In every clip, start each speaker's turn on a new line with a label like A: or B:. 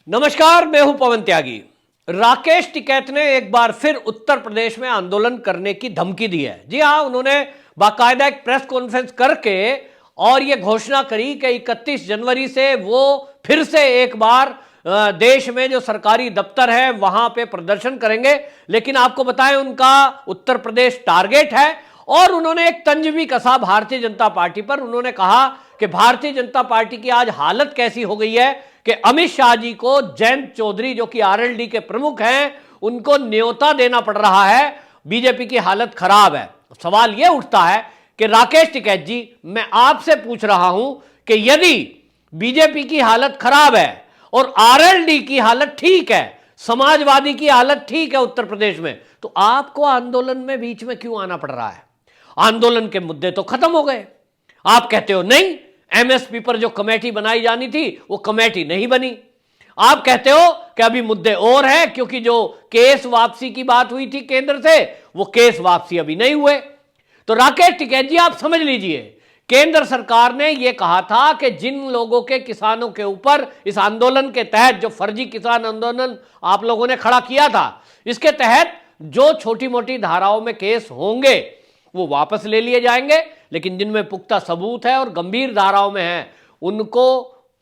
A: नमस्कार, मैं हूं पवन त्यागी। राकेश टिकैत ने एक बार फिर उत्तर प्रदेश में आंदोलन करने की धमकी दी है। जी हां, उन्होंने बाकायदा एक प्रेस कॉन्फ्रेंस करके और यह घोषणा करी कि 31 जनवरी से वो फिर से एक बार देश में जो सरकारी दफ्तर है वहां पे प्रदर्शन करेंगे। लेकिन आपको बताएं, उनका उत्तर प्रदेश टारगेट है और उन्होंने एक तंज भी कसा भारतीय जनता पार्टी पर। उन्होंने कहा कि भारतीय जनता पार्टी की आज हालत कैसी हो गई है कि अमित शाह जी को जयंत चौधरी, जो कि आरएलडी के प्रमुख हैं, उनको न्योता देना पड़ रहा है। बीजेपी की हालत खराब है। सवाल यह उठता है कि राकेश टिकैत जी, मैं आपसे पूछ रहा हूं कि यदि बीजेपी की हालत खराब है और आरएलडी की हालत ठीक है, समाजवादी की हालत ठीक है उत्तर प्रदेश में, तो आपको आंदोलन में बीच में क्यों आना पड़ रहा है? आंदोलन के मुद्दे तो खत्म हो गए। आप कहते हो नहीं, एमएसपी पर जो कमेटी बनाई जानी थी वो कमेटी नहीं बनी। आप कहते हो कि अभी मुद्दे और हैं, क्योंकि जो केस वापसी की बात हुई थी केंद्र से, वो केस वापसी अभी नहीं हुए। तो राकेश टिकैत जी, आप समझ लीजिए, केंद्र सरकार ने यह कहा था कि जिन लोगों के, किसानों के ऊपर इस आंदोलन के तहत, जो फर्जी किसान आंदोलन आप लोगों ने खड़ा किया था, इसके तहत जो छोटी मोटी धाराओं में केस होंगे वो वापस ले लिए जाएंगे, लेकिन जिनमें पुख्ता सबूत है और गंभीर धाराओं में है उनको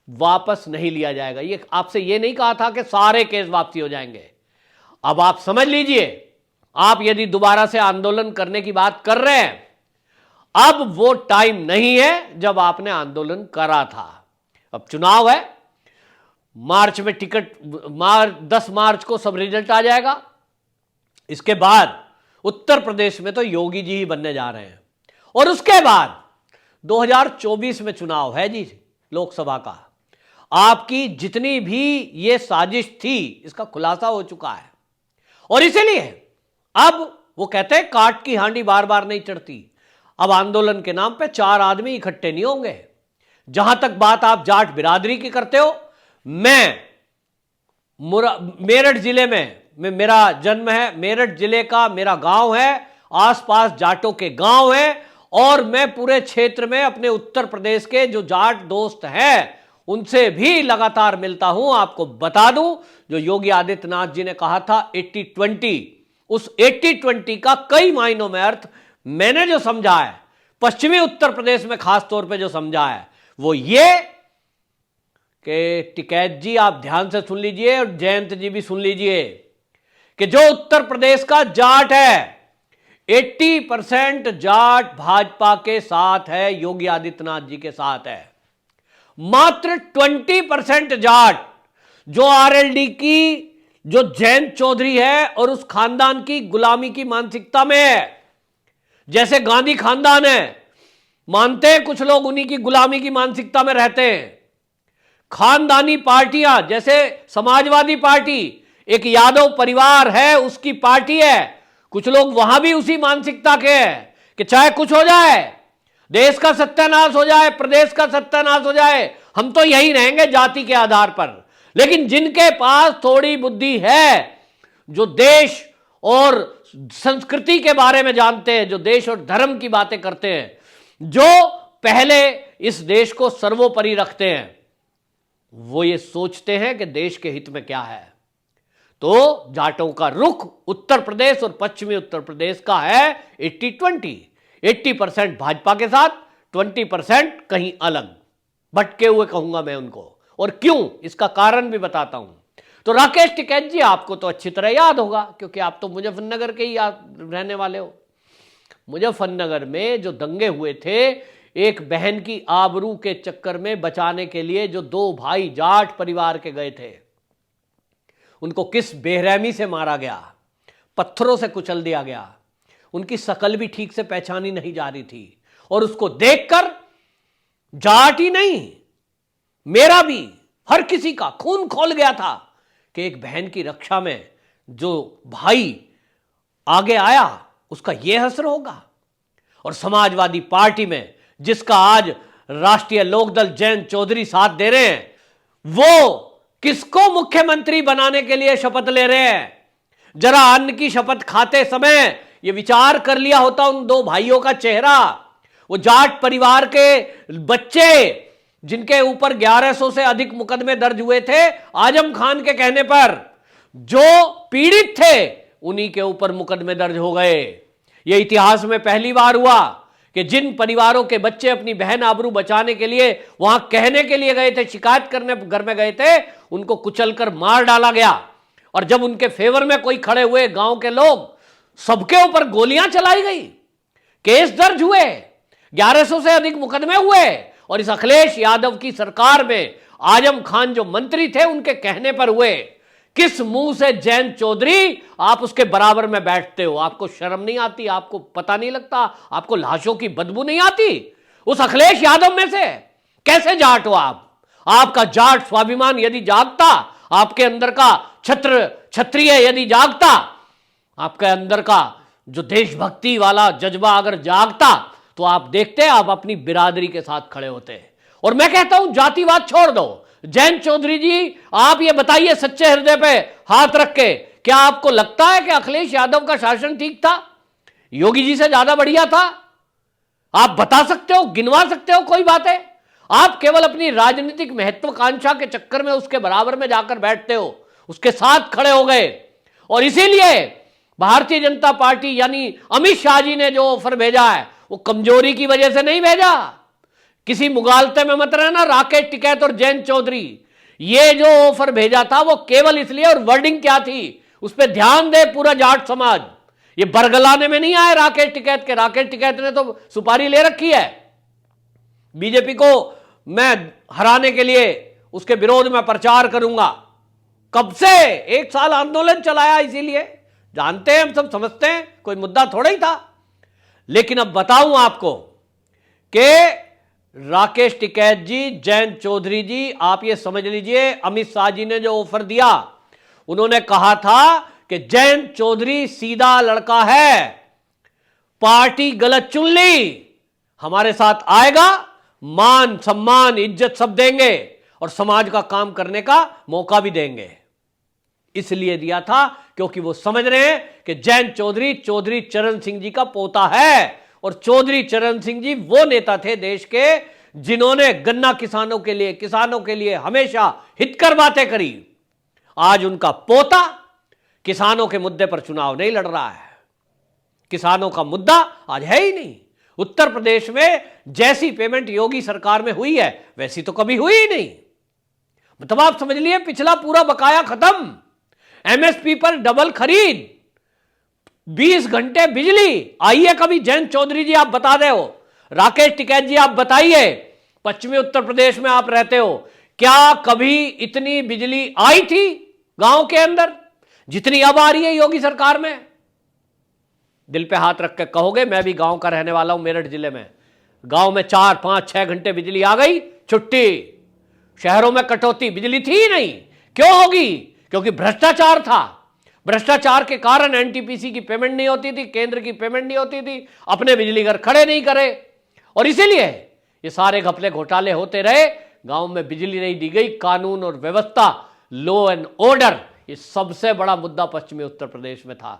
A: वापस नहीं लिया जाएगा। ये आपसे ये नहीं कहा था कि सारे केस वापसी हो जाएंगे। अब आप समझ लीजिए, आप यदि दोबारा से आंदोलन करने की बात कर रहे हैं, अब वो टाइम नहीं है जब आपने आंदोलन करा था। अब चुनाव है, मार्च में टिकट, 10 मार्च को सब रिजल्ट आ जाएगा। इसके बाद उत्तर प्रदेश में तो योगी जी ही बनने जा रहे हैं और उसके बाद 2024 में चुनाव है जी, लोकसभा का। आपकी जितनी भी ये साजिश थी, इसका खुलासा हो चुका है और इसीलिए अब वो कहते हैं काट की हांडी बार बार नहीं चढ़ती। अब आंदोलन के नाम पे 4 आदमी इकट्ठे नहीं होंगे। जहां तक बात आप जाट बिरादरी की करते हो, मैं मेरठ जिले में मेरा जन्म है, मेरठ जिले का मेरा गांव है, आसपास जाटों के गांव हैं और मैं पूरे क्षेत्र में अपने उत्तर प्रदेश के जो जाट दोस्त हैं उनसे भी लगातार मिलता हूं। आपको बता दूं, जो योगी आदित्यनाथ जी ने कहा था 80-20, उस 80-20 का कई मायनों में अर्थ मैंने जो समझा है, पश्चिमी उत्तर प्रदेश में खास तौर पे जो समझा है, वो ये कि टिकैत जी आप ध्यान से सुन लीजिए और जयंत जी भी सुन लीजिए कि जो उत्तर प्रदेश का जाट है, 80% जाट भाजपा के साथ है, योगी आदित्यनाथ जी के साथ है। मात्र 20% जाट जो आरएलडी की, जो जयंत चौधरी है और उस खानदान की गुलामी की मानसिकता में है। जैसे गांधी खानदान है, मानते हैं कुछ लोग उन्हीं की गुलामी की मानसिकता में रहते हैं। खानदानी पार्टियां जैसे समाजवादी पार्टी, एक यादव परिवार है, उसकी पार्टी है, कुछ लोग वहां भी उसी मानसिकता के हैं कि चाहे कुछ हो जाए, देश का सत्यानाश हो जाए, प्रदेश का सत्यानाश हो जाए, हम तो यही रहेंगे जाति के आधार पर। लेकिन जिनके पास थोड़ी बुद्धि है, जो देश और संस्कृति के बारे में जानते हैं, जो देश और धर्म की बातें करते हैं, जो पहले इस देश को सर्वोपरि रखते हैं, वो ये सोचते हैं कि देश के हित में क्या है। तो जाटों का रुख उत्तर प्रदेश और पश्चिमी उत्तर प्रदेश का है 80-20, 80% भाजपा के साथ, 20% कहीं अलग भटके हुए कहूंगा मैं उनको। और क्यों, इसका कारण भी बताता हूं। तो राकेश टिकैत जी, आपको तो अच्छी तरह याद होगा क्योंकि आप तो मुजफ्फरनगर के ही रहने वाले हो। मुजफ्फरनगर में जो दंगे हुए थे, एक बहन की आबरू के चक्कर में बचाने के लिए जो 2 भाई जाट परिवार के गए थे, उनको किस बेरहमी से मारा गया, पत्थरों से कुचल दिया गया। उनकी शकल भी ठीक से पहचानी नहीं जा रही थी और उसको देखकर जाट ही नहीं, मेरा भी, हर किसी का खून खौल गया था कि एक बहन की रक्षा में जो भाई आगे आया उसका यह असर होगा। और समाजवादी पार्टी में जिसका आज राष्ट्रीय लोकदल जयंत चौधरी साथ दे रहे हैं, वो किसको मुख्यमंत्री बनाने के लिए शपथ ले रहे हैं? जरा अन्न की शपथ खाते समय ये विचार कर लिया होता उन 2 भाइयों का चेहरा। वो जाट परिवार के बच्चे जिनके ऊपर 1100 से अधिक मुकदमे दर्ज हुए थे आजम खान के कहने पर, जो पीड़ित थे उन्हीं के ऊपर मुकदमे दर्ज हो गए। यह इतिहास में पहली बार हुआ कि जिन परिवारों के बच्चे अपनी बहन आबरू बचाने के लिए वहां कहने के लिए गए थे, शिकायत करने घर में गए थे, उनको कुचलकर मार डाला गया। और जब उनके फेवर में कोई खड़े हुए गांव के लोग, सबके ऊपर गोलियां चलाई गई, केस दर्ज हुए, 1100 से अधिक मुकदमे हुए। और इस अखिलेश यादव की सरकार में आजम खान जो मंत्री थे उनके कहने पर हुए। किस मुंह से जयंत चौधरी आप उसके बराबर में बैठते हो? आपको शर्म नहीं आती? आपको पता नहीं लगता? आपको लाशों की बदबू नहीं आती? उस अखिलेश यादव में से कैसे जाट हो आप? आपका जाट स्वाभिमान यदि जागता, आपके अंदर का क्षत्रिय यदि जागता, आपके अंदर का जो देशभक्ति वाला जज्बा अगर जागता, तो आप देखते आप अपनी बिरादरी के साथ खड़े होते। और मैं कहता हूं जातिवाद छोड़ दो। जयंत चौधरी जी, आप ये बताइए सच्चे हृदय पे हाथ रख के, क्या आपको लगता है कि अखिलेश यादव का शासन ठीक था? योगी जी से ज्यादा बढ़िया था? आप बता सकते हो, गिनवा सकते हो कोई बातें? आप केवल अपनी राजनीतिक महत्वाकांक्षा के चक्कर में उसके बराबर में जाकर बैठते हो, उसके साथ खड़े हो गए। और इसीलिए भारतीय जनता पार्टी यानी अमित शाह जी ने जो ऑफर भेजा है वो कमजोरी की वजह से नहीं भेजा। किसी मुगालते में मत रहना। राकेश टिकैत और जयंत चौधरी, ये जो ऑफर भेजा था वो केवल इसलिए, और वर्डिंग क्या थी उस पर ध्यान दे पूरा जाट समाज। ये बरगलाने में नहीं आए राकेश टिकैत के। राकेश टिकैत ने तो सुपारी ले रखी है। बीजेपी को मैं हराने के लिए उसके विरोध में प्रचार करूंगा। कब से 1 साल आंदोलन चलाया, इसीलिए जानते हैं हम, सब समझते हैं, कोई मुद्दा थोड़ा ही था। लेकिन अब बताऊं आपको कि राकेश टिकैत जी, जयंत चौधरी जी, आप ये समझ लीजिए, अमित शाह जी ने जो ऑफर दिया, उन्होंने कहा था कि जयंत चौधरी सीधा लड़का है, पार्टी गलत चुन ली, हमारे साथ आएगा, मान सम्मान इज्जत सब देंगे और समाज का काम करने का मौका भी देंगे। इसलिए दिया था क्योंकि वो समझ रहे हैं कि जयंत चौधरी चौधरी चरण सिंह जी का पोता है। और चौधरी चरण सिंह जी वो नेता थे देश के जिन्होंने गन्ना किसानों के लिए हमेशा हितकर बातें करी। आज उनका पोता किसानों के मुद्दे पर चुनाव नहीं लड़ रहा है। किसानों का मुद्दा आज है ही नहीं। उत्तर प्रदेश में जैसी पेमेंट योगी सरकार में हुई है वैसी तो कभी हुई ही नहीं। मतलब आप समझ लिए, पिछला पूरा बकाया खत्म। एमएसपी पर डबल खरीद, 20 घंटे बिजली। आइए कभी जयंत चौधरी जी आप बता दे हो, राकेश टिकैत जी आप बताइए, पश्चिमी उत्तर प्रदेश में आप रहते हो, क्या कभी इतनी बिजली आई थी गांव के अंदर जितनी अब आ रही है योगी सरकार में? दिल पे हाथ रख के कहोगे, मैं भी गांव का रहने वाला हूं, मेरठ जिले में। गांव में 4, 5, 6 घंटे बिजली आ गई, छुट्टी। शहरों में कटौती, बिजली थी ही नहीं। क्यों होगी? क्योंकि भ्रष्टाचार था। भ्रष्टाचार के कारण एनटीपीसी की पेमेंट नहीं होती थी, केंद्र की पेमेंट नहीं होती थी, अपने बिजली घर खड़े नहीं करे, और इसीलिए ये सारे घपले घोटाले होते रहे। गांव में बिजली नहीं दी गई, कानून और व्यवस्था, लॉ एंड ऑर्डर, ये सबसे बड़ा मुद्दा पश्चिमी उत्तर प्रदेश में था।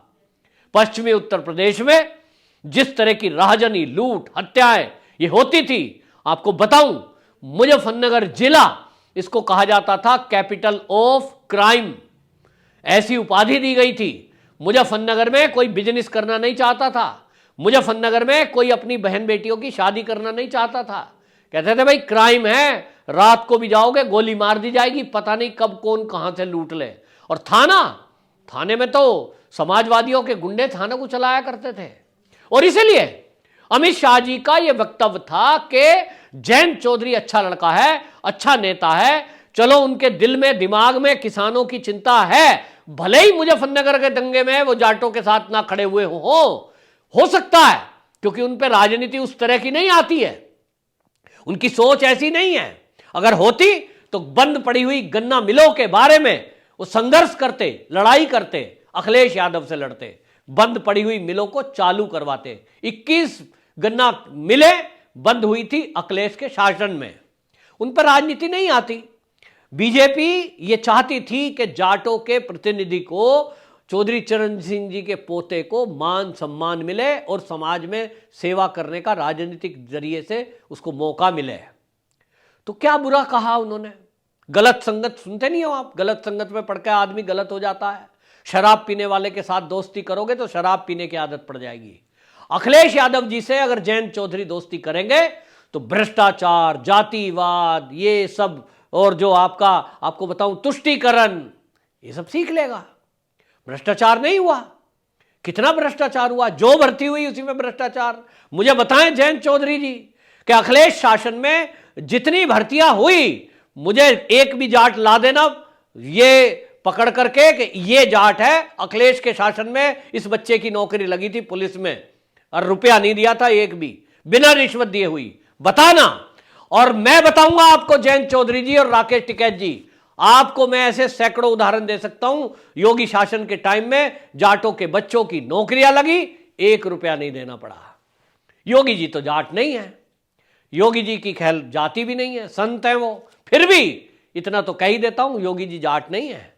A: पश्चिमी उत्तर प्रदेश में जिस तरह की राहजनी, लूट, हत्याएं ये होती थी, आपको बताऊं, मुजफ्फरनगर जिला, इसको कहा जाता था कैपिटल ऑफ क्राइम, ऐसी उपाधि दी गई थी। मुजफ्फरनगर में कोई बिजनेस करना नहीं चाहता था। मुजफ्फरनगर में कोई अपनी बहन बेटियों की शादी करना नहीं चाहता था। कहते थे भाई क्राइम है, रात को भी जाओगे गोली मार दी जाएगी, पता नहीं कब कौन कहां से लूट ले। और थाने में तो समाजवादियों के गुंडे थाने को चलाया करते थे। और इसीलिए अमित शाह जी का यह वक्तव्य था कि जयंत चौधरी अच्छा लड़का है, अच्छा नेता है, चलो उनके दिल में दिमाग में किसानों की चिंता है, भले ही मुजफ्फरनगर के दंगे में वो जाटों के साथ ना खड़े हुए हो सकता है, क्योंकि उन पर राजनीति उस तरह की नहीं आती है, उनकी सोच ऐसी नहीं है। अगर होती तो बंद पड़ी हुई गन्ना मिलों के बारे में वो संघर्ष करते, लड़ाई करते, अखिलेश यादव से लड़ते, बंद पड़ी हुई मिलों को चालू करवाते। 21 गन्ना मिलें बंद हुई थी अखिलेश के शासन में, उन पर राजनीति नहीं आती। बीजेपी ये चाहती थी कि जाटों के प्रतिनिधि को, चौधरी चरण सिंह जी के पोते को मान सम्मान मिले और समाज में सेवा करने का राजनीतिक जरिए से उसको मौका मिले। तो क्या बुरा कहा उन्होंने? गलत संगत सुनते नहीं हो आप? गलत संगत में पड़ के आदमी गलत हो जाता है। शराब पीने वाले के साथ दोस्ती करोगे तो शराब पीने की आदत पड़ जाएगी। अखिलेश यादव जी से अगर जयंत चौधरी दोस्ती करेंगे तो भ्रष्टाचार, जातिवाद, ये सब, और जो आपको बताऊं तुष्टीकरण, ये सब सीख लेगा। भ्रष्टाचार नहीं हुआ? कितना भ्रष्टाचार हुआ? जो भर्ती हुई उसी में भ्रष्टाचार। मुझे बताएं जयंत चौधरी जी कि अखिलेश शासन में जितनी भर्तियां हुई, मुझे एक भी जाट ला देना ये पकड़ करके कि ये जाट है, अखिलेश के शासन में इस बच्चे की नौकरी लगी थी पुलिस में और रुपया नहीं दिया था एक भी, बिना रिश्वत दिए हुई, बताना। और मैं बताऊंगा आपको जयंत चौधरी जी और राकेश टिकैत जी, आपको मैं ऐसे सैकड़ों उदाहरण दे सकता हूं। योगी शासन के टाइम में जाटों के बच्चों की नौकरियां लगी, 1 रुपया नहीं देना पड़ा। योगी जी तो जाट नहीं है, योगी जी की खैर जाति भी नहीं है, संत है वो। फिर भी इतना तो कह ही देता हूं, योगी जी जाट नहीं है,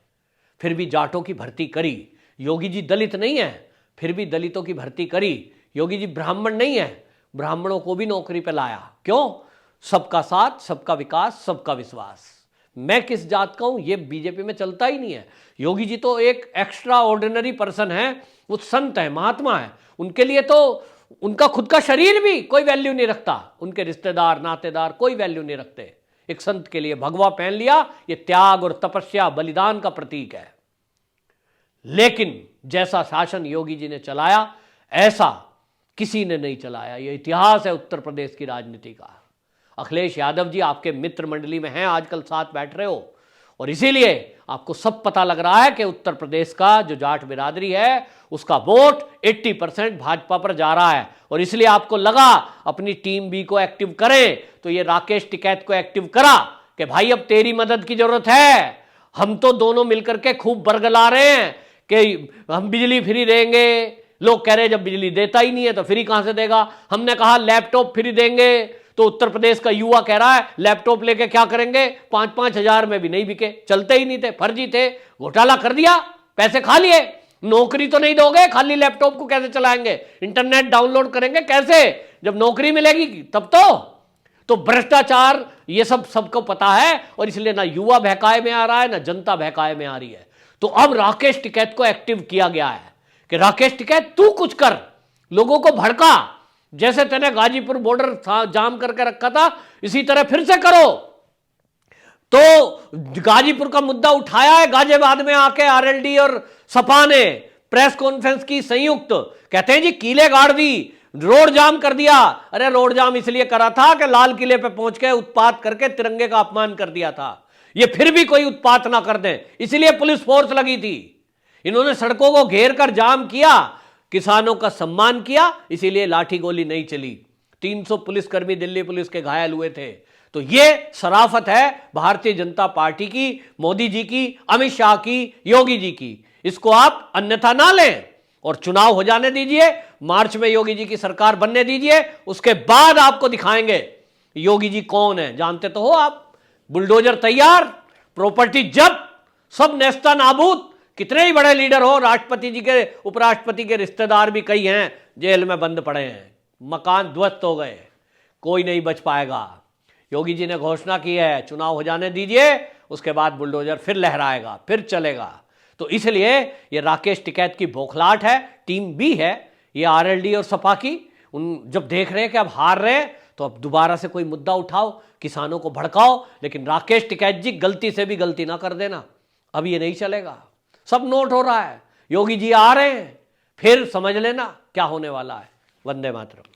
A: फिर भी जाटों की भर्ती करी। योगी जी दलित नहीं है, फिर भी दलितों की भर्ती करी। योगी जी ब्राह्मण नहीं है, ब्राह्मणों को भी नौकरी पे लाया। क्यों? सबका साथ, सबका विकास, सबका विश्वास। मैं किस जात का हूं ये बीजेपी में चलता ही नहीं है। योगी जी तो एक एक्स्ट्रा ऑर्डिनरी पर्सन है, वो संत है, महात्मा है। उनके लिए तो उनका खुद का शरीर भी कोई वैल्यू नहीं रखता, उनके रिश्तेदार नातेदार कोई वैल्यू नहीं रखते। एक संत के लिए भगवा पहन लिया, ये त्याग और तपस्या, बलिदान का प्रतीक है। लेकिन जैसा शासन योगी जी ने चलाया, ऐसा किसी ने नहीं चलाया। यह इतिहास है उत्तर प्रदेश की राजनीति का। अखिलेश यादव जी आपके मित्र मंडली में हैं, आजकल साथ बैठ रहे हो, और इसीलिए आपको सब पता लग रहा है कि उत्तर प्रदेश का जो जाट बिरादरी है उसका वोट 80% भाजपा पर जा रहा है। और इसलिए आपको लगा अपनी टीम बी को एक्टिव करें, तो ये राकेश टिकैत को एक्टिव करा कि भाई अब तेरी मदद की जरूरत है। हम तो दोनों मिलकर के खूब बरगला रहे हैं कि हम बिजली फ्री देंगे। लोग कह रहे जब बिजली देता ही नहीं है तो फ्री कहां से देगा। हमने कहा लैपटॉप फ्री देंगे, तो उत्तर प्रदेश का युवा कह रहा है लैपटॉप लेके क्या करेंगे, 5-5 हजार में भी नहीं बिके, चलते ही नहीं थे, फर्जी थे, घोटाला कर दिया, पैसे खा लिए। नौकरी तो नहीं दोगे, खाली लैपटॉप को कैसे चलाएंगे, इंटरनेट डाउनलोड करेंगे कैसे, जब नौकरी मिलेगी तब तो भ्रष्टाचार, ये सब सबको पता है। और इसलिए ना युवा बहकाए में आ रहा है, ना जनता बहकाए में आ रही है। तो अब राकेश टिकैत को एक्टिव किया गया है कि राकेश टिकैत तू कुछ कर, लोगों को भड़का, जैसे तेने गाजीपुर बॉर्डर जाम करके रखा था इसी तरह फिर से करो। तो गाजीपुर का मुद्दा उठाया है गाजियाबाद में आके आरएलडी और सपा ने प्रेस कॉन्फ्रेंस की संयुक्त, कहते हैं जी कीले गाड़ दी, रोड जाम कर दिया। अरे रोड जाम इसलिए करा था कि लाल किले पे पहुंच के उत्पात करके तिरंगे का अपमान कर दिया था। ये फिर भी कोई उत्पात ना कर दें, इसलिए पुलिस फोर्स लगी थी। इन्होंने सड़कों को घेर कर जाम किया, किसानों का सम्मान किया, इसीलिए लाठी गोली नहीं चली। 300 पुलिसकर्मी दिल्ली पुलिस के घायल हुए थे। तो ये शराफत है भारतीय जनता पार्टी की, मोदी जी की, अमित शाह की, योगी जी की। इसको आप अन्यथा ना लें और चुनाव हो जाने दीजिए। मार्च में योगी जी की सरकार बनने दीजिए, उसके बाद आपको दिखाएंगे योगी जी कौन है। जानते तो हो आप, बुलडोजर तैयार, प्रॉपर्टी जब्त, सब नेस्ता नाबूद। कितने ही बड़े लीडर हो, राष्ट्रपति जी के, उपराष्ट्रपति के रिश्तेदार भी कई हैं जेल में बंद पड़े हैं, मकान ध्वस्त हो गए, कोई नहीं बच पाएगा। योगी जी ने घोषणा की है चुनाव हो जाने दीजिए, उसके बाद बुलडोजर फिर लहराएगा, फिर चलेगा। तो इसलिए ये राकेश टिकैत की बौखलाहट है, टीम बी है ये आरएलडी और सपा की। उन जब देख रहे हैं कि अब हार रहे हैं तो अब दोबारा से कोई मुद्दा उठाओ, किसानों को भड़काओ, लेकिन राकेश टिकैत जी गलती से भी गलती ना कर देना, अब ये नहीं चलेगा। सब नोट हो रहा है, योगी जी आ रहे हैं, फिर समझ लेना क्या होने वाला है। वंदे मातरम।